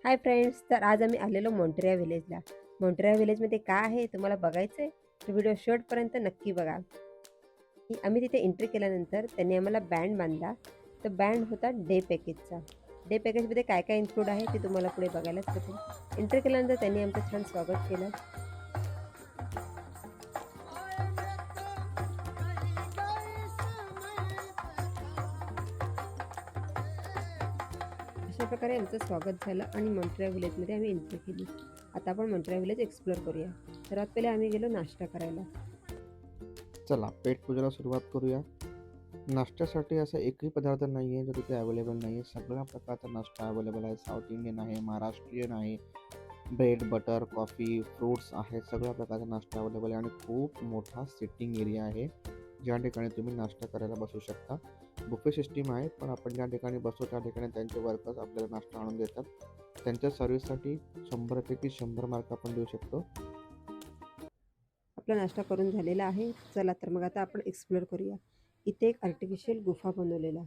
Hi friends, तर आज आम्ही आलेलो मोंटेरा विलेजला. मोंटेरा विलेजमध्ये काय आहे तुम्हाला बघायचं आहे तर व्हिडिओ शेवटपर्यंत नक्की बघा. आम्ही तिथे एंट्री केल्यानंतर त्यांनी आम्हाला बँड बांधला. तर बँड होता डे पॅकेजचा. डे पॅकेजमध्ये काय काय इन्क्लूड आहे ते तुम्हाला पुढे बघायलाच भेटेल. एंट्री केल्यानंतर त्यांनी आमचं छान स्वागत केलं. अशा प्रकारे आमचं स्वागत झालं आणि मोंटेरा विलेजमध्ये आम्ही एंट्री केली. आता आपण मोंटेरा विलेज एक्सप्लोअर करूया. सर्वात पहिले आम्ही गेलो नाश्ता करायला. चला पेटपूजेला सुरुवात करूया. नाश्त्यासाठी असा एकही पदार्थ नाही आहे जो तिथे अवेलेबल नाही आहे. सगळ्या प्रकारचा नाश्ता अवेलेबल आहे. साऊथ इंडियन आहे, महाराष्ट्रीयन आहे, ब्रेड बटर कॉफी फ्रूट्स आहे. सगळ्या प्रकारचा नाश्ता अवेलेबल आहे आणि खूप मोठा सिटिंग एरिया आहे ज्या ठिकाणी तुम्ही नाश्ता करायला बसू शकता. बुफे सिस्टीम आहे, पण आपण ज्या ठिकाणी बसतो त्या ठिकाणी त्यांचे वर्कर्स आपल्याला नाश्ता आणून देतात. त्यांच्या सर्व्हिससाठी 100पैकी 100 मार्क आपण देऊ शकतो. आपला नाश्ता करून झालेला आहे. चला तर मग आता आपण एक्सप्लोअर करूया. इथे एक आर्टिफिशियल गुफा बनवलेला.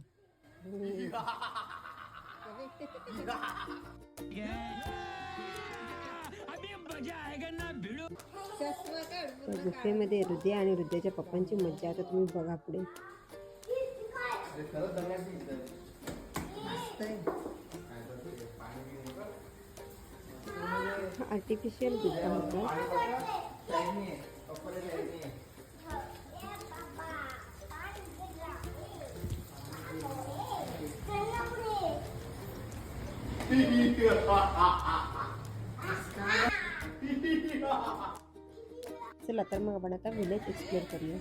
त्या गुफेमध्ये हृदय आणि हृदयाच्या पप्पांची मज्जा आता तुम्ही बघा पुढे. आर्टिफिशियल गुफा होता. चला तर मग आपण आता विलेज एक्सप्लोअर करूया.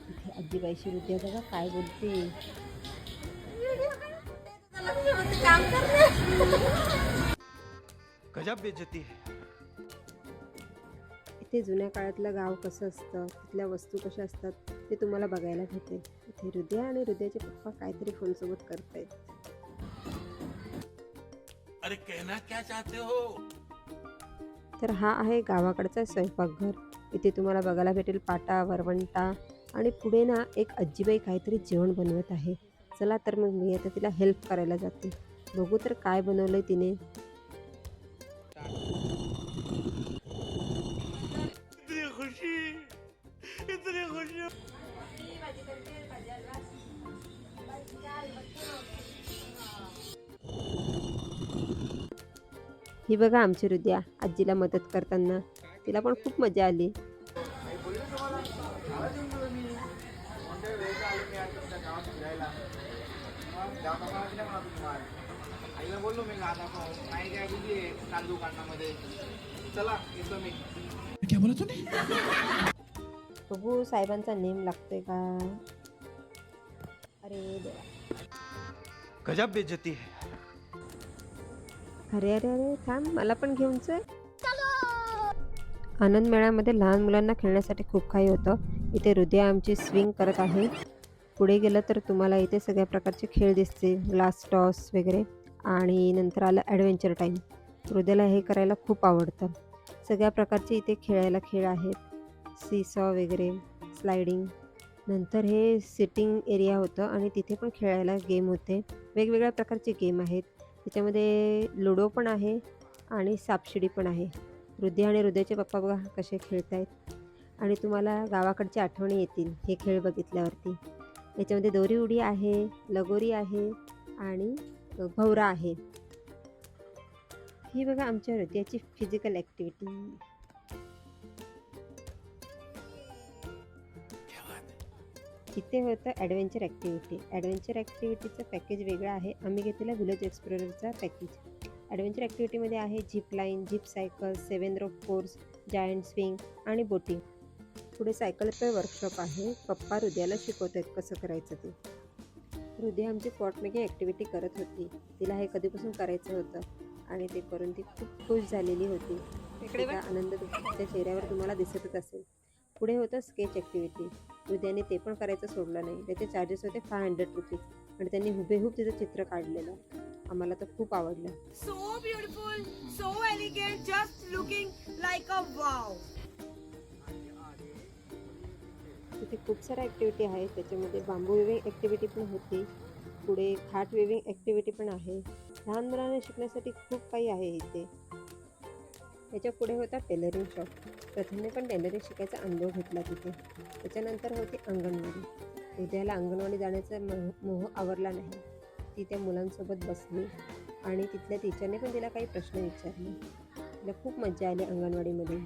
इथे आजीबाईशी हृदय बघा काय बोलते. गजब बेइज्जती है. इथे जुन्या काळातलं गाव कसं असतं, तिथल्या वस्तू कशा असतात ते तुम्हाला बघायला भेटेल. इथे हृदय आणि हृदयाचे पप्पा काहीतरी फोनसोबत करतायत. अरे कहना क्या चाहते हो? तर हा आहे गावाकडचा स्वयंपाकघर. इथे तुम्हाला बघायला भेटेल पाटा वरवंटा आणि पुढे ना एक आजीबाई काहीतरी जेवण बनवत आहे. चला तर मग मी आता तिला हेल्प करायला जाते. बघू तर काय बनवलंय तिने. इतनी खुशी, इतनी खुशी. ही बघा आमची हृदया आजीला मदत करताना. तिला पण खूप मजा आली. आईला बोललो मी आता नाही काय बिझी आहे काल दुकानामध्ये. चला येतो मी. क्या बोला तूने? बघू साहेबांचा नेम लागतोय का. अरे देवा. गजब बेइज्जती है. अरे अरे अरे थांब, मला पण घेऊन चल. आनंद मेळ्यामध्ये लहान मुलांना खेळण्यासाठी खूप काही होतं. इथे हृदय आमची स्विंग करत आहे. पुढे गेलं तर तुम्हाला इथे सगळ्या प्रकारचे खेळ दिसते, ग्लास टॉस वगैरे. आणि नंतर आलं ॲडव्हेंचर टाईम. हृदयाला हे करायला खूप आवडतं. सगळ्या प्रकारचे इथे खेळायला खेळ आहेत, सीसॉ वगैरे, स्लायडिंग. नंतर हे सिटिंग एरिया होतं आणि तिथे पण खेळायला गेम होते. वेगवेगळ्या प्रकारचे गेम आहेत. त्याच्यामध्ये लुडो पण आहे आणि सापशिडी पण आहे. हृदय आणि हृदयाचे पप्पा बघा कसे खेळत आहेत. आणि तुम्हाला गावाकडच्या आठवणी येतील हे खेळ बघितल्यावरती. याच्यामध्ये दोरी उडी आहे, लगोरी आहे आणि भवरा आहे. ही बघा आमच्या हृदयाची फिजिकल ॲक्टिव्हिटी. इथे होतं ॲडव्हेंचर ॲक्टिव्हिटी. ॲडव्हेंचर ॲक्टिव्हिटीचं पॅकेज वेगळं आहे. आम्ही घेतलेला विलेज एक्सप्लोररचा पॅकेज. ॲडव्हेंचर ॲक्टिव्हिटीमध्ये आहे zip line, zip cycle, 7 rope course, giant swing आणि बोटिंग. पुढे सायकलचं वर्कशॉप आहे. पप्पा हृदयाला शिकवत आहेत कसं करायचं ते. हृदय आमची पॉट मेकिंग ॲक्टिव्हिटी करत होती. तिला हे कधीपासून करायचं होतं आणि ते करून ती खूप खुश झालेली होती. तिचा आनंद तिच्या चेहऱ्यावर तुम्हाला दिसतच असेल. पुढे होतं स्केच ॲक्टिव्हिटी. हृदयाने ते पण करायचं सोडलं नाही. त्याचे चार्जेस होते 500 रुपीज आणि त्यांनी हुबेहूब तिचं चित्र काढलेलं. आम्हाला तर खूप आवडलं. So beautiful, so elegant, just looking like a wow. तिथे खूप साऱ्या ॲक्टिव्हिटी आहेत. त्याच्यामध्ये बांबू वेविंग ॲक्टिव्हिटी पण होती. पुढे खाट वेविंग ॲक्टिव्हिटी पण आहे. लहान मुलांना शिकण्यासाठी खूप काही आहे इथे. त्याच्या पुढे होता टेलरिंग शॉप. प्रथम मी पण टेलरिंग शिकायचा अनुभव घेतला तिथे. त्याच्यानंतर होती अंगणवाडी. उद्याला अंगणवाडी जाण्याचा मोह आवरला नाही. ती त्या मुलांसोबत बसली आणि तिथल्या टीचरने पण तिला काही प्रश्न विचारले. तिला खूप मजा आली अंगणवाडीमध्ये.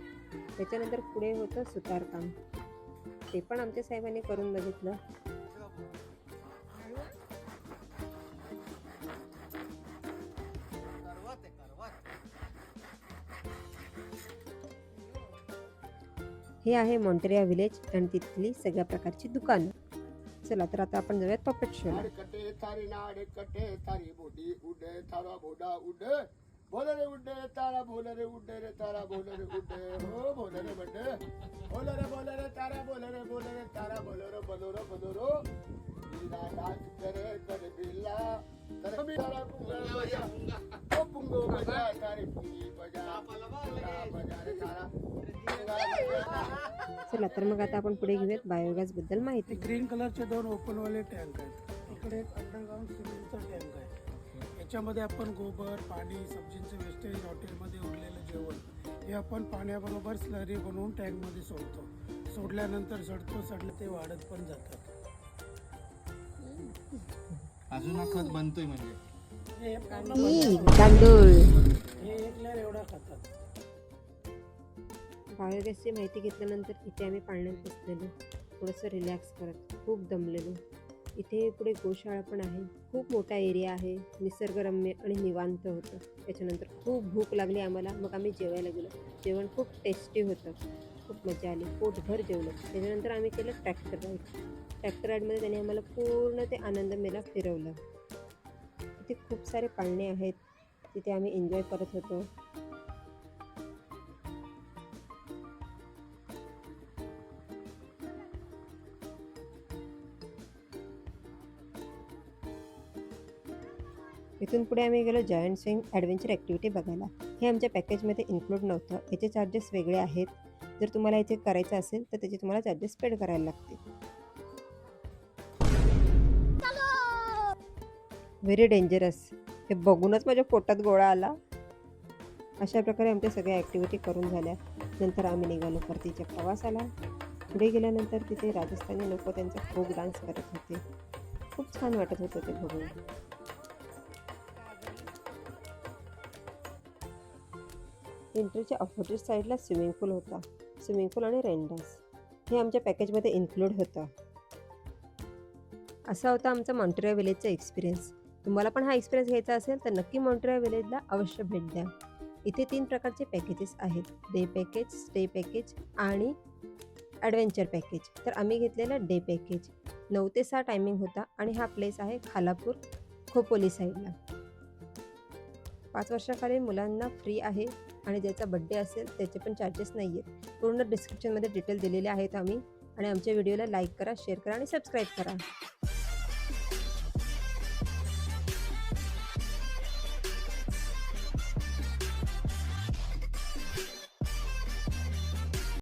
त्याच्यानंतर पुढे होतं सुतारकाम. ते पण आमच्या साहेबांनी करून बघितलं. हे आहे मॉन्टेरिया विलेज आणि तिथली सगळ्या प्रकारची दुकानं. चला तर आता आपण जाऊयात पपेट शोला. कटे तारी नाड कटे तारी बोडी उडे तारा बोडा उडे बोले रे उडे तारा बोले रे उडे रे तारा बोले रे उडे हो बोले रे बडे बोले रे तारा बोले रे तारा बोलोरो बिला डांस करे बिला करे बिला पुंगा ओ पुंगो बजा तारी पुंगी बजा बजा रे तारा चला तर मग आता आपण पुढे घेऊयात बायोगॅस बद्दल माहिती. ग्रीन कलरचे 2 ओपनवाले टँक आहेत. इकडे एक अंडरग्राऊंड सिमेंटचा टँक आहे. याच्यामध्ये आपण गोबर पाणी सब्जींचं वेस्टेज हॉटेलमध्ये उरलेलं जेवण हे आपण पाण्याबरोबर स्लरी बनवून टँकमध्ये सोडतो. सोडल्यानंतर सडलं ते वाढत पण जातात. अजून खत बनतोय म्हणजे हे पूर्ण तांदूळ. हे 1 लेअर एवढा खातात. बायोगॅसची माहिती घेतल्यानंतर इथे आम्ही पाण्यात बसलेलो, थोडंसं रिलॅक्स करत. खूप दमलेलो. इथे पुढे गोशाळा पण आहे. खूप मोठा एरिया आहे. निसर्गरम्य आणि निवांत होतं. त्याच्यानंतर खूप भूक लागली आम्हाला. मग आम्ही जेवायला गेलो. जेवण खूप टेस्टी होतं. खूप मजा आली. पोटभर जेवलो. त्याच्यानंतर आम्ही केलं ट्रॅक्टर राईड. ट्रॅक्टर राईडमध्ये त्याने आम्हाला पूर्ण ते आनंद मेला फिरवलं. इथे खूप सारे पाळणे आहेत. तिथे आम्ही एन्जॉय करत होतो. इथून पुढे आम्ही गेलो जायंट स्विंग ॲडव्हेंचर ॲक्टिव्हिटी बघायला. हे आमच्या पॅकेजमध्ये इन्क्लूड नव्हतं. याचे चार्जेस वेगळे आहेत. जर तुम्हाला इथे करायचं असेल तर त्याचे तुम्हाला चार्जेस पेड करायला लागतील. Very dangerous. हे बघूनच माझ्या पोटात गोळा आला. अशा प्रकारे आमच्या सगळ्या ॲक्टिव्हिटी करून झाल्या. नंतर आम्ही निघालो परतीच्या प्रवासाला. पुढे गेल्यानंतर तिथे राजस्थानी लोक त्यांचा फोक डान्स करत होते. खूप छान वाटत होतं ते बघून. एंट्रीच्या ऑपोजिट साईडला स्विमिंग पूल होता. स्विमिंग पूल आणि रेन डान्स हे आमच्या पॅकेजमध्ये इन्क्लूड होतं. असा होता आमचा मॉन्टेरिया विलेजचा एक्सपिरियन्स. तुम्हाला पण हा एक्सपिरियन्स घ्यायचा असेल तर नक्की मॉन्टेरिया विलेजला अवश्य भेट द्या. इथे 3 प्रकारचे पॅकेजेस आहेत. डे पॅकेज, स्टे पॅकेज आणि ॲडव्हेंचर पॅकेज. तर आम्ही घेतलेलं डे पॅकेज. 9 ते 6 टायमिंग होता आणि हा प्लेस आहे खालापूर खोपोली साईडला. 5 वर्षाखालील मुलांना फ्री आहे आणि ज्याचा बड्डे असेल त्याचे पण चार्जेस नाही आहेत. पूर्ण डिस्क्रिप्शनमध्ये डिटेल दिलेले आहेत आम्ही. आणि आमच्या व्हिडिओला लाईक करा, शेअर करा आणि सबस्क्राईब करा.